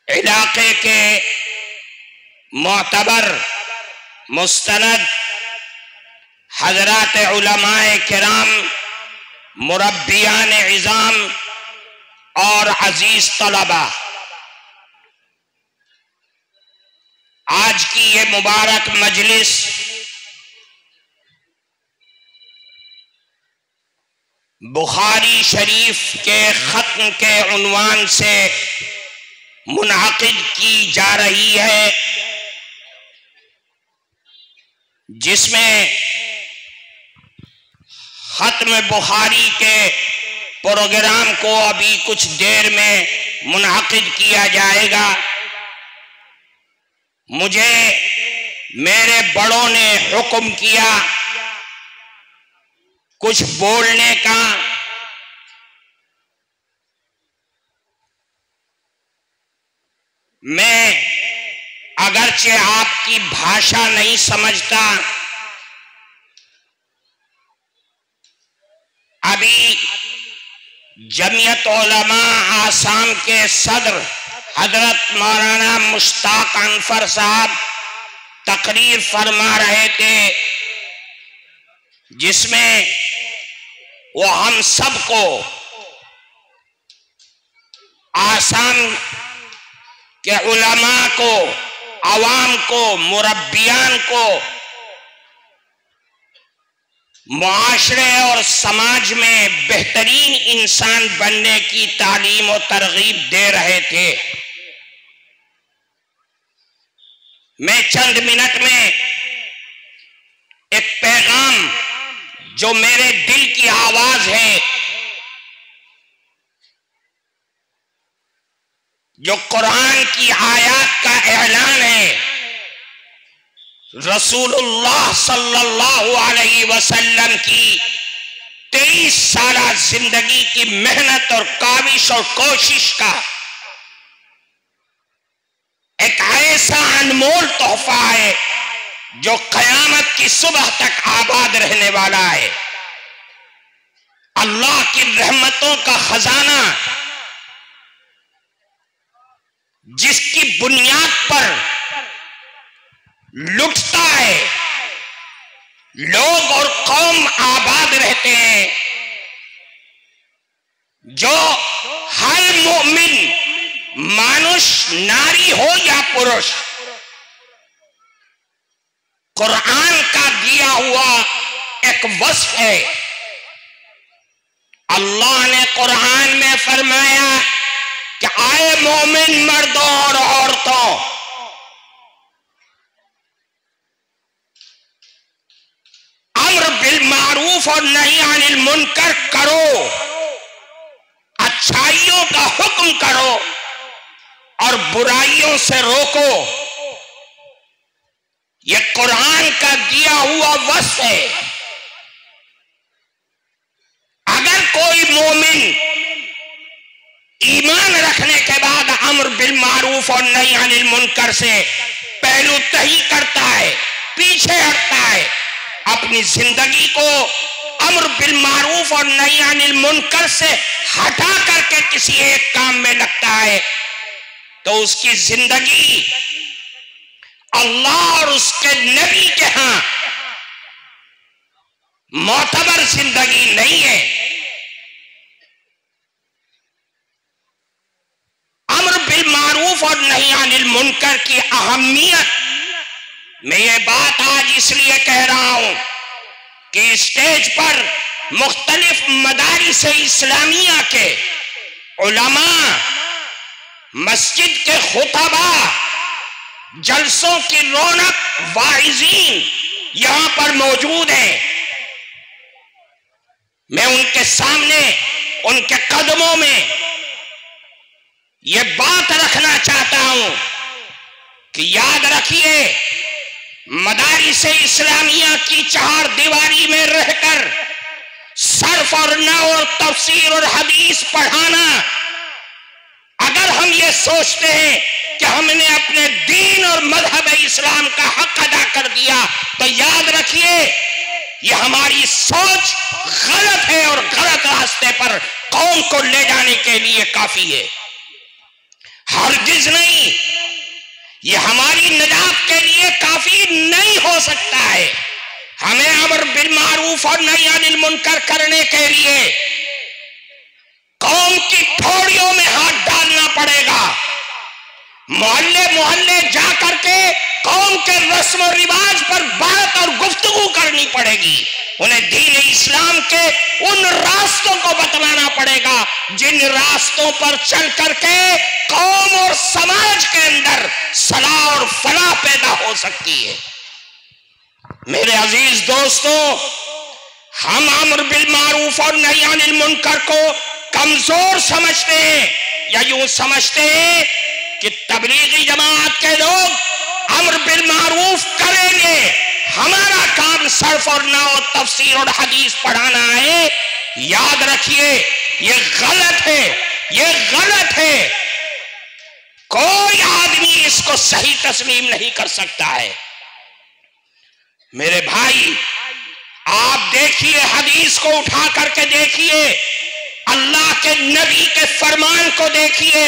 इलाके के मोतबर मुस्तनद हजरात उलमाए किराम, मुरब्बियान इज़ाम और अजीज तलबा, आज की ये मुबारक मजलिस बुखारी शरीफ के खत्म के उन्वान से मुनअक़िद की जा रही है, जिसमें खत्म बुखारी के प्रोग्राम को अभी कुछ देर में मुनअक़िद किया जाएगा। मुझे मेरे बड़ों ने हुक्म किया कुछ बोलने का। मैं अगरचे आपकी भाषा नहीं समझता, अभी जमीयत उलमा आसाम के सदर हजरत मौलाना मुश्ताक अनवर साहब तकरीर फरमा रहे थे, जिसमें वो हम सबको, आसाम के उलमा को, अवाम को, मुरब्बियान को मुआशरे और समाज में बेहतरीन इंसान बनने की तालीम और तरगीब दे रहे थे। मैं चंद मिनट में एक पैगाम जो मेरे दिल की आवाज है, जो कुरान की आयत का ऐलान है, रसूलुल्लाह सल्लल्लाहु अलैहि वसल्लम की 23 साला जिंदगी की मेहनत और काविश और कोशिश का एक ऐसा अनमोल तोहफा है जो कयामत की सुबह तक आबाद रहने वाला है। अल्लाह की रहमतों का खजाना जिसकी बुनियाद पर लुटता है, लोग और कौम आबाद रहते हैं, जो हर मोमिन मानुष, नारी हो या पुरुष, कुरान का दिया हुआ एक वस्फ है। अल्लाह ने कुरान में फरमाया कि आए मोमिन मर्दों और औरतों, अम्र बिल मारूफ और नही अनिल मुनकर करो, अच्छाइयों का हुक्म करो और बुराइयों से रोको। यह कुरान का दिया हुआ वस्फ है। अगर कोई मोमिन ईमान रखने के बाद अम्र बिल मारूफ और नही अनिल मुनकर से पहलू तही करता है, पीछे हटता है, अपनी जिंदगी को अम्र बिल मारूफ और नही अनिल मुनकर से हटा करके किसी एक काम में लगता है, तो उसकी जिंदगी अल्लाह और उसके नबी के यहां मोतबर जिंदगी नहीं है। अम्र बिल मारूफ और नही अनिल मुनकर की अहमियत मैं ये बात आज इसलिए कह रहा हूं कि स्टेज पर मुख्तलिफ मदारिस इस्लामिया के उलमा, मस्जिद के खुतबा, जलसों की रौनक वाइजीन यहां पर मौजूद हैं। मैं उनके सामने, उनके कदमों में ये बात रखना चाहता हूं कि याद रखिए, मदारिस इस्लामिया की चार दीवारी में रहकर सर्फ और नहव और तफसीर और हदीस पढ़ाना, अगर हम ये सोचते हैं कि हमने अपने दीन और मजहब इस्लाम का हक अदा कर दिया, तो याद रखिए ये हमारी सोच गलत है और गलत रास्ते पर कौम को ले जाने के लिए काफी है, हरगिज नहीं। ये हमारी निजात के लिए काफी नहीं हो सकता है। हमें अमर बिल मारूफ और नही अनिल मुनकर करने के लिए कौम की ठोड़ियों में हाथ डालना पड़ेगा। मोहल्ले मोहल्ले जा करके कौम के रस्म और रिवाज पर बात और गुफ्तगू करनी पड़ेगी। उन्हें दीन इस्लाम के उन रास्तों को बतलाना पड़ेगा जिन रास्तों पर चल करके कौम और समाज के अंदर सलाह और फलाह पैदा हो सकती है। मेरे अजीज दोस्तों, हम अम्र बिल मारूफ और नही अनिल मुनकर को कमजोर समझते हैं या यूं समझते हैं कि तबलीगी जमात के लोग अम्र बिल मारूफ करेंगे, हमारा काम सर्फ और नाव तफसीर और हदीस पढ़ाना है। याद रखिए, ये गलत है, ये गलत है। कोई आदमी इसको सही तस्लीम नहीं कर सकता है। मेरे भाई, आप देखिए, हदीस को उठा करके देखिए, अल्लाह के नबी के फरमान को देखिए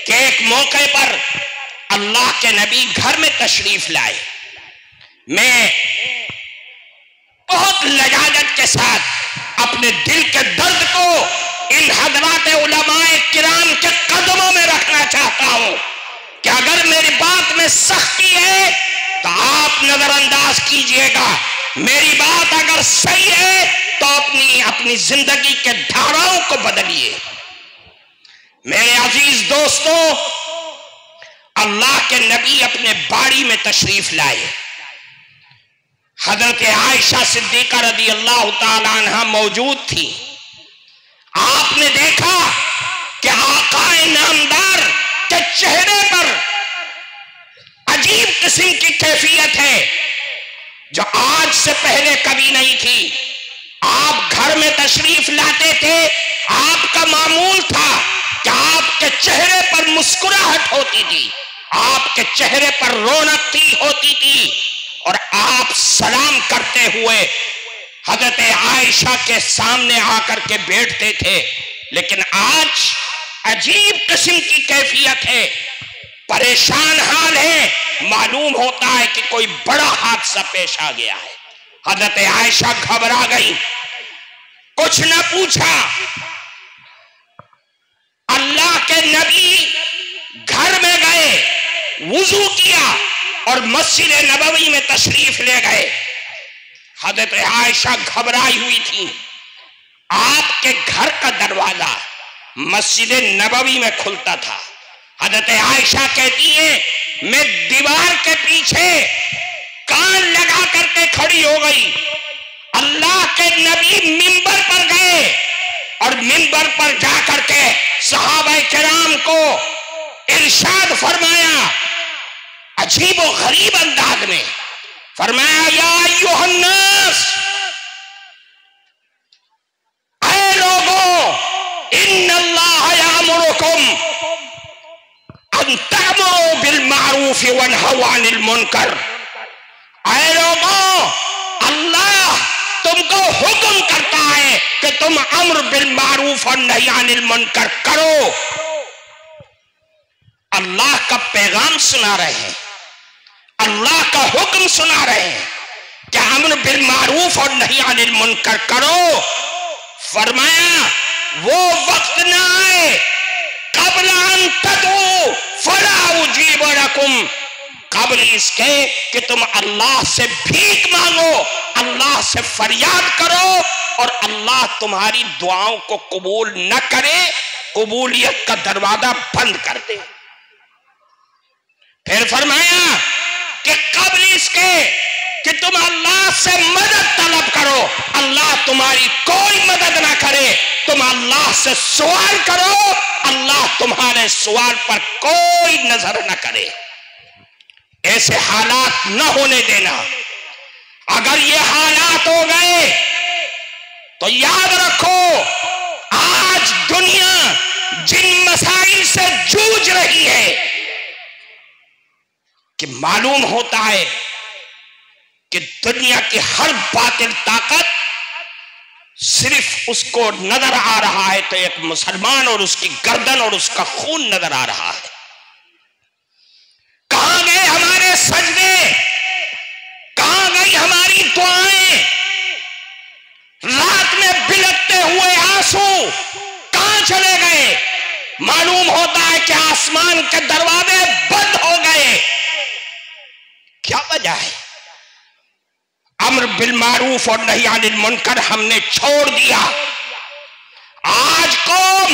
कि एक मौके पर अल्लाह के नबी घर में तशरीफ लाए। मैं बहुत लजाजत के साथ अपने दिल के दर्द को इन हजरात उलमाए किराम के कदमों में रखना चाहता हूं कि अगर मेरी बात में सख्ती है तो आप नजरअंदाज कीजिएगा, मेरी बात अगर सही है तो अपनी जिंदगी के धाराओं को बदलिए। मेरे अजीज दोस्तों, अल्लाह के नबी अपने बाड़ी में तशरीफ लाए। हजरत आयशा सिद्दीका रदी अल्लाह ताला अन्हा मौजूद थी। आपने देखा कि आकाए नामदार के चेहरे पर अजीब किस्म की कैफियत है जो आज से पहले कभी नहीं थी। आप घर में तशरीफ लाते थे, आपका मामूल था कि आपके चेहरे पर मुस्कुराहट होती थी, आपके चेहरे पर रौनक होती थी और आप सलाम करते हुए हजरत आयशा के सामने आकर के बैठते थे। लेकिन आज अजीब किस्म की कैफियत है, परेशान हाल है, मालूम होता है कि कोई बड़ा हादसा पेश आ गया है। हजरत आयशा घबरा गई, कुछ न पूछा, अल्लाह के नबी घर में गए, वुजू किया और मस्जिद नबवी में तशरीफ ले गए। हजरत आयशा घबराई हुई थी। आपके घर का दरवाजा मस्जिद नबवी में खुलता था। हजरत आयशा कहती है, मैं दीवार के पीछे कान लगा करके खड़ी हो गई। अल्लाह के नबी मिंबर पर गए और मिंबर पर जाकर के सहाबा किराम को इरशाद फरमाया, अजीब और गरीब अंदाज में फरमाया, या अय्युहन्नास, ऐ लोगों, इन्नल्लाह यामुरुकुम अन तअमुरु बिल मारूफ व नहू अनिल मुनकर। ऐ लोगों, अल्लाह तुमको हुक्म करता है कि तुम अम्र बिल मारूफ और नही अनिल मुनकर करो। अल्लाह का पैगाम सुना रहे हैं, अल्लाह का हुक्म सुना रहे हैं कि अम्र बिल मारूफ और नही अनिल मुनकर करो। फरमाया, वो वक्त ना आए कबल अन तदू फला उजीब लकुम, कबल इसके कि तुम अल्लाह से भीख मांगो, अल्लाह से फरियाद करो और अल्लाह तुम्हारी दुआओं को कबूल न करे, कबूलियत का दरवाजा बंद कर दे। फिर फरमाया कि कबल इसके कि तुम अल्लाह से मदद तलब करो, अल्लाह तुम्हारी कोई मदद ना करे, तुम अल्लाह से सवाल करो, अल्लाह तुम्हारे सवाल पर कोई नजर न करे। ऐसे हालात न होने देना। अगर ये हालात हो गए तो याद रखो, आज दुनिया जिन मसाइल से जूझ रही है कि मालूम होता है कि दुनिया की हर बातिल ताकत सिर्फ उसको नजर आ रहा है तो एक मुसलमान और उसकी गर्दन और उसका खून नजर आ रहा है। कहां गए हमारे सजदे, कहां गई हमारी दुआएं, रात में बिलखते हुए आंसू कहां चले गए? मालूम होता है कि आसमान के दरवाजे बंद हो गए। क्या वजह है? अम्र बिल मारूफ और नही अनिल मुनकर हमने छोड़ दिया। आज कौम